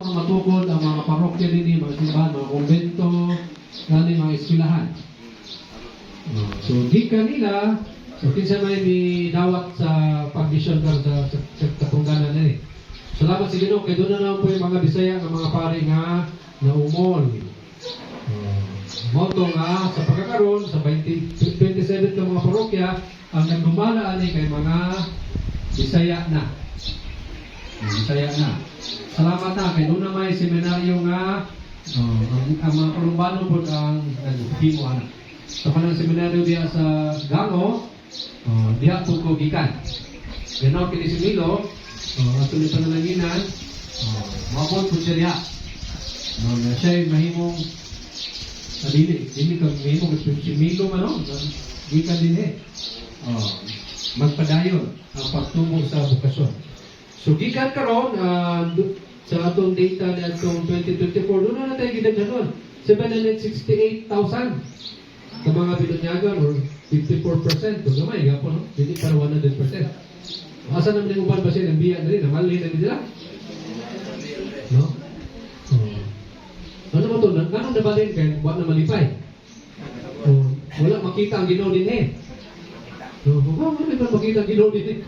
ang matukod ang mga parokya din, mga simbahan, mga kumbento, gani mga eskwelahan. So, gikan nila, so kinsa may dawat sa pagdisyon ka sa katunggalan na eh. Salamat sa Ginoo kay doon na naman po yung mga Bisaya ng mga pari nga naumol. Moto nga sa pagkakaroon sa 27 ka mga parokya ang nagdumala ani kay mga Bisaya na. Bisaya na. Salamat na kay doon na may seminaryo nga ang mga kalumbano po ang himo ana. Sa kanang seminaryo diya sa Gango, diya po ko gikan. Ganaw kini si Milo, at tuloy pa nalanginan, mabot po siya diya. Siya mahimong dili ka mahimong si Milo man gikan din eh. Magpadayon ang pagtungo sa bukasyon. So gikan karon sa atong data na atong 2024 doon na tayo gidaghanon 768,000 sa mga binunyagan or 54%. Kung gamay, gapon, no? Hindi para 100%. Asa naman yung uban ba siya ng biya na rin? Namalay na nila? No? Ano mo ito? Ganong nabalin kayo? Buwan na malipay. Wala makita ang Ginoo din eh. Wala makita ang Ginoo din eh.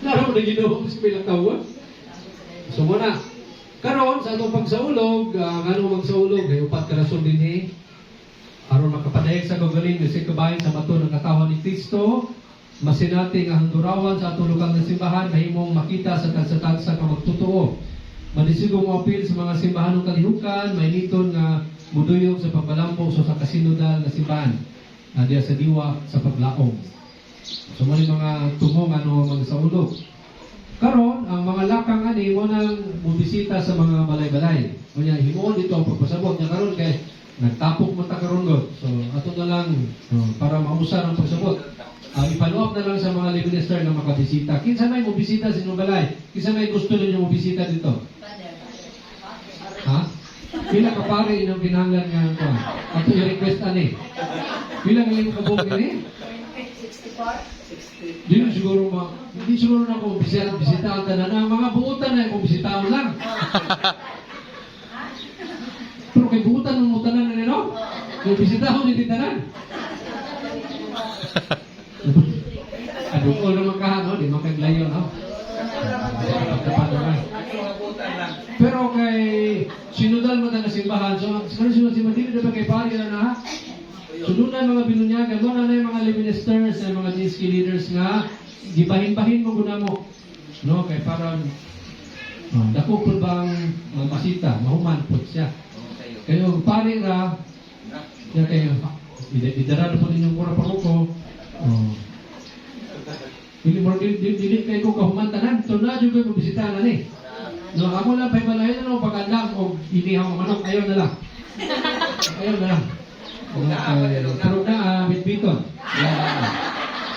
Laro mo na Ginoo sa pilang tawa. So muna, karon sa atong pagsaulog, ganong magsaulog, ay upat ka rason din eh. Aron makapadayag sa gagaling sa kabahin sa bato ng katawan ni Kristo, masinati nga handurawan sa atong lugar ng simbahan, mahimong makita sa tagsa-tagsa ka magtotoo. Malisigong apil sa mga simbahan ng kalihukan, mainiton nga muduyog sa pagbalambong sa kasinodal na simbahan, diya sa diwa sa paglaong. So mali mga tumong mga saulog. Karon ang mga lakang ani mo nang mubisita sa mga balay-balay. Kunya himuon dito ang pagpasabot niya karon kay nagtapok mo ta karon god. So ato na lang para mausar ang pagsabot. Ipanuap na lang sa mga lay minister na makabisita. Kinsa may mo bisita sa inyong balay? Kinsa may gusto ninyo mo bisita dito? Ha? Pila ka pare inang pinanglan nga ito. Ato i-request ani. Pila nga yung kabog ni? 64. Hindi siguro na kung bisita ang tanan. Ang mga buutan na kung bisitaon lang. Pero kay buutan ng mutanan na nino, kung bisitahon hindi tanan. Ano ko naman kahano, di makaglayo, no? Pero kay sinudal mo na simbahan, so sinunod si Madini, diba kay pari na na, sunudan mga binunyagan, mo na yung mga lay ministers, mga DSK leaders nga, gibahin-bahin mo guna mo, no? Kay parang, dako po bang masita, mahuman po siya. Kayo, pari ra, kayo, idara na po ninyong kura paruko, Dili kayo ko kahumantanan. Ito na dyan kayo mabisitahan na eh. No, ako lang pa'y malayo na pag-andam o inihaw manok. Ayaw na lang. Ayaw na lang. Pero na, bitbiton.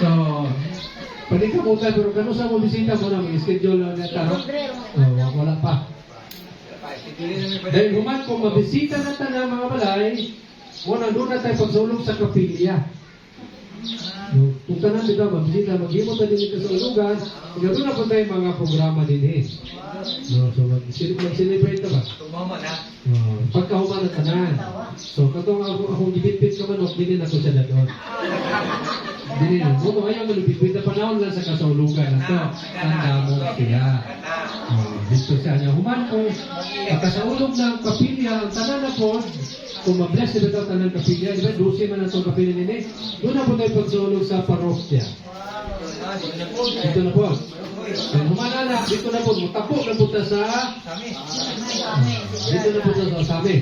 So, pwede ka po tayo. Pero kano sa mabisita mo na, may schedule na taro. Wala pa. Dahil human kung mabisita na tayo mga balay, muna doon na tayo pagsulong sa kapilya. Kung tanan dito, mabisita, mag-himot na din ito sa ulugan, doon na po tayo mga programa din eh. So, mag-celebrate na ba? Pagkahuman na tanan. So, katong akong gibitbit ka manok, dinin ako siya na doon. Dinin. Kung ayaw malubitbit na panahon lang sa kasaulugan. Ito, tanda mo siya. Dito siya niya. Human ko, kasaulog ng kapilya, ang tanan na po, kung mabless na ito tanan kapilya, di ba? 12 man ang itong kapilya nini. Doon na po tayo pagsulog sa parokya. Dito na po. Humanala, dito na po. Mutapok na po sa dito na po sa Sami.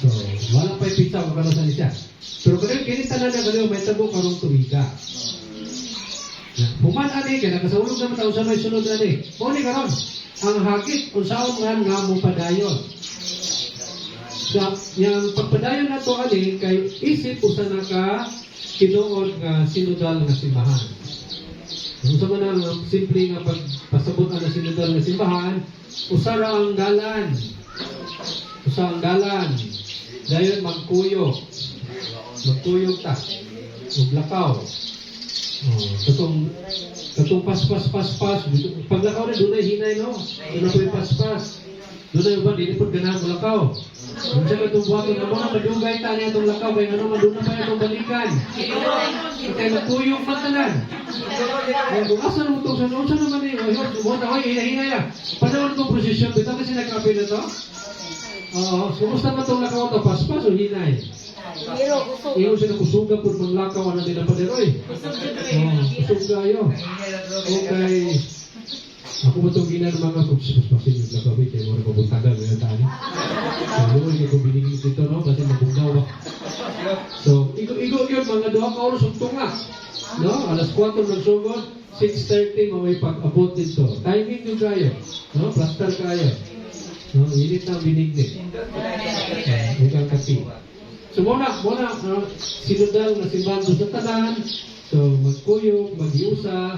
So, walang pa'y pizza kung kalasan siya. Pero kung kinita na galiw, may tabo karong tuwiga. Human ani, kaya nakasaulog naman tayo sa may sunod na ni. Kung karon ang hakit, kung saan nga mo padayon. So, yung pagpadayon na to ani, kay isip o sa naka-kinuod nga sinudal nga simbahan. Kung sa mga simple nga pagpasabot na sinudal nga simbahan, usara ang dalan. Usa ang dalan. Dayon magkuyog. Magkuyog ta. Maglakaw. Katong Katong pas. Paglakaw na, doon na hinay, no? Doon na po yung pas. Doon na yung ba, dinipod ganahan mo lakaw. Kung siya katong buhato na mo na madugay ta niya itong lakaw, kaya ano, maduna pa itong balikan. Kaya nagpuyong matalan. Kaya kung asan mo itong sanong, saan naman eh, buhata, hinay lang. Panahon kong prosesyon, bitaw kasi nagkape na to. Oo, kumusta ba itong lakaw ito? Pas o hinay? Iyo siya nakusuga po ng lakaw na nila paderoy. Kusuga yun. Okay. Ako ba itong ginan mga pasin yung lakaw, kaya mo rin pabuntagan na tani. Kaya hindi ko binigin dito, no? Kasi mabunggaw ako. So, igo yun, mga doha ka oras untong nga. No? Alas 4 nagsugod, 6:30 maway pag-abot dito. Timing yung kayo. No? Plaster kayo. No? Init na binigni. Huwag kapi. So muna, sinudal na simbahan doon sa tanan. So magkuyog, mag-iusa.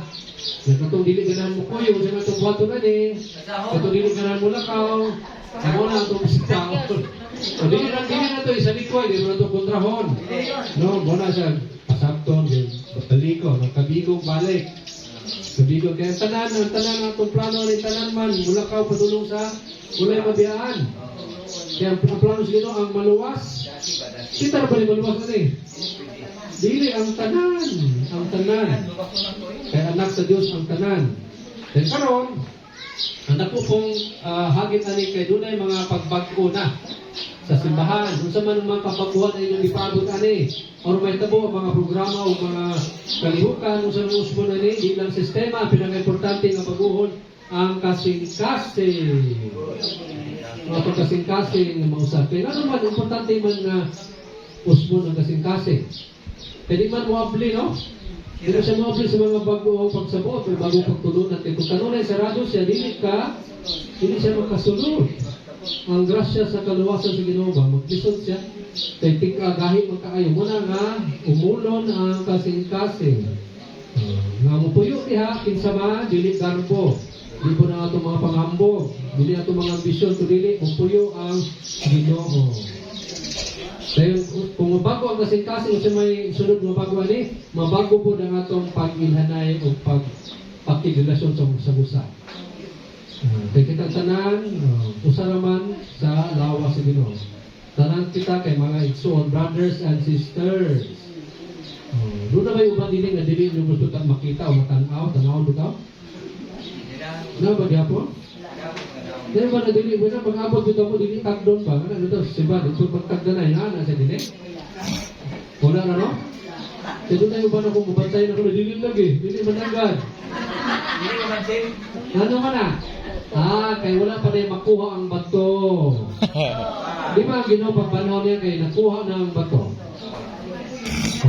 Katong dili ganahan mo kuyog, sa itong buhato na ni. Katong dili ganahan mo lakaw. Sa muna itong bisitaw. So dili na ito, isa likoy, dili na ito kontrahon. No, muna siya, pasabton, taliko, nagkabigong balik. Kabigong, kaya ang tanan itong plano ng tanan man, mulakaw padulong sa ulay mabiyaan. Kaya ang plano siguro ang maluwas. Kita na ba yung maluwas na eh? Dili ang tanan. Kaya anak sa Diyos ang tanan. Then karon, anak ko pong hagit ani kay dunay mga pagbago na sa simbahan. Kung sa man mga kapaguhan ay yung ipabot ani. Or may tabo ang mga programa o mga kalihukan kung sa usbo na ni, di lang sistema, pinaka-importante nga baguhon ang kasing-kasing. Mga pagkasing-kasing ng mga usap. Kaya ano man, importante man na usbo ng kasing-kasing. Kaya di man muabli, no? Hindi mo siya muabli sa mga bago pagsabot o bago pagtulunan. Kaya kung kanunay sarado siya, hindi siya makasunod. Ang grasya sa kaluwasan sa Ginoo ba, maglisod siya. Kaya tingkagahi magkaayo. Muna nga, umulon ang kasing-kasing. Nga mo puyo diha, kinsama, dili garbo. Di po na itong mga panghambog. Dili itong mga ambisyon, dili, puyo ang Ginoo. Kaya kung mabago ang kasing-kasing, kasi may sunod mabago ani, mabago po na itong pag-ilhanay o pagkirelasyon sa busa. Kaya kita tanan, usaraman sa lawa sa Ginoo. Tanan kita kay mga igsoon, brothers and sisters. Doon na may ubang dining na dili yung gusto tang makita o matanaw bitaw? Na ba gyapon? Dili ba na dili mo na pag-abot bitaw mo dili tagdon ba? Ano dito siba dito pagtagdanay na sa dili? Wala na no? Dito tayo ba na kung mabantay na kung dili lagi, dili managad. Dili mabansin. Ano man na? Kaya wala pa rin makuha ang bato. Di ba ang Ginoo pagpanahon niya kaya nakuha na ang bato?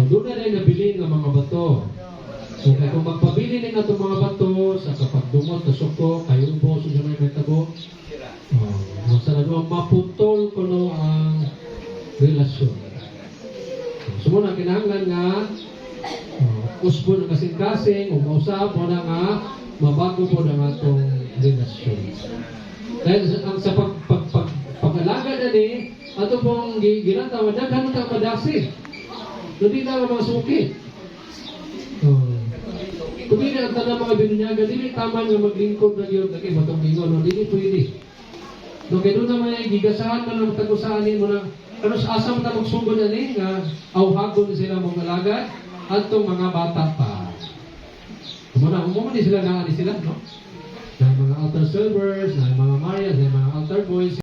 Doon na rin nabili ng mga bato. So kaya kung magpabili na itong mga bato sa kapagdungot na suko, kayo po sa may metabo, masarado ang maputol ko no ang relasyon. So muna kinahanglan nga usbo ng kasing-kasing o mausap mo na nga mabago po na itong relasyon. Dahil sa pag-alaga na ni, ato pong ginatawa, daghan ka madasi. Hindi na mga suki. Kung hindi ang tanang mga binunyaga, hindi tama nga maglingkod na yun, kasi matong ingon, hindi pwede. No, kaya doon naman yung gigasahan man ang tagusahanin mo na, ano sa asam na magsugod na ni, nga auhagon sila mong alaga, at itong mga bata pa. Umuna sila nga sila, no? Na mga altar servers, na mga